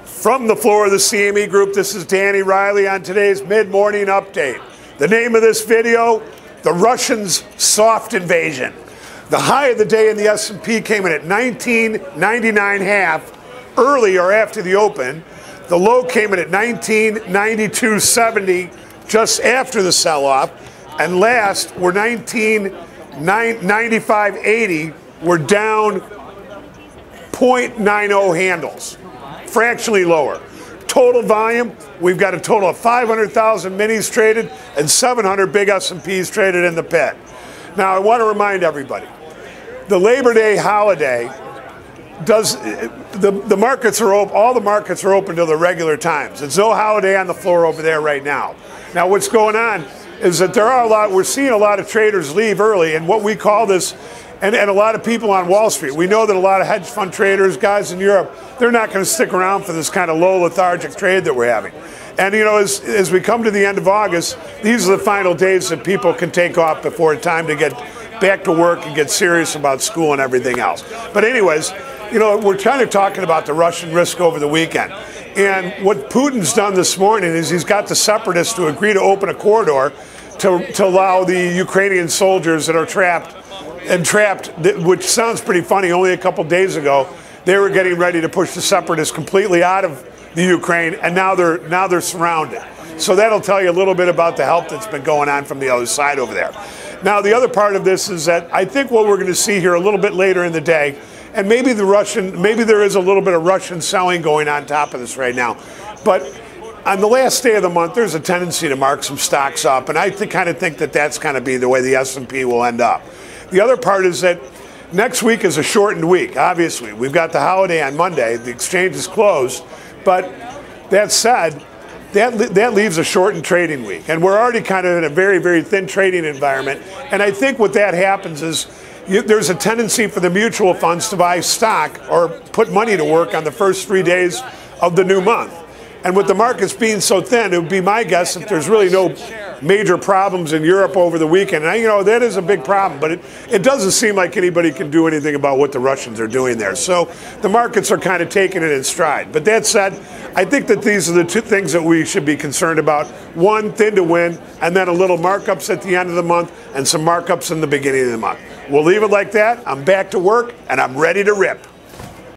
From the floor of the CME Group, this is Danny Riley on today's mid-morning update. The name of this video, the Russians' soft invasion. The high of the day in the S&P came in at 1999.5 early or after the open. The low came in at 1992.70 just after the sell-off. And last, we're 1995.80. We're down 0.90 handles, fractionally lower. Total volume, we've got a total of 500,000 minis traded and 700 big S&Ps traded in the pit. Now, I want to remind everybody, the Labor Day holiday the markets are open. All the markets are open till the regular times. It's no holiday on the floor over there right now. Now, what's going on is that we're seeing a lot of traders leave early, and what we call this, and a lot of people on Wall Street. We know that a lot of hedge fund traders, guys in Europe, they're not going to stick around for this kind of low lethargic trade that we're having. And, you know, as we come to the end of August, these are the final days that people can take off before it's time to get back to work and get serious about school and everything else. But anyways, you know, we're kind of talking about the Russian risk over the weekend. And what Putin's done this morning is he's got the separatists to agree to open a corridor to allow the Ukrainian soldiers that are trapped, which sounds pretty funny. Only a couple days ago, they were getting ready to push the separatists completely out of the Ukraine, and now they're surrounded. So that'll tell you a little bit about the help that's been going on from the other side over there. Now, the other part of this is that I think what we're going to see here a little bit later in the day, and maybe there is a little bit of Russian selling going on top of this right now, but on the last day of the month, there's a tendency to mark some stocks up, and I kind of think that that's going to be the way the S&P will end up. The other part is that next week is a shortened week, obviously. We've got the holiday on Monday. The exchange is closed, but that said, that leaves a shortened trading week, and we're already kind of in a very, very thin trading environment, and I think what that happens is there's a tendency for the mutual funds to buy stock or put money to work on the first 3 days of the new month. And with the markets being so thin, it would be my guess that there's really no major problems in Europe over the weekend. And, you know, that is a big problem, but it doesn't seem like anybody can do anything about what the Russians are doing there. So the markets are kind of taking it in stride. But that said, I think that these are the two things that we should be concerned about. One, thin to win, and then a little markups at the end of the month and some markups in the beginning of the month. We'll leave it like that. I'm back to work, and I'm ready to rip.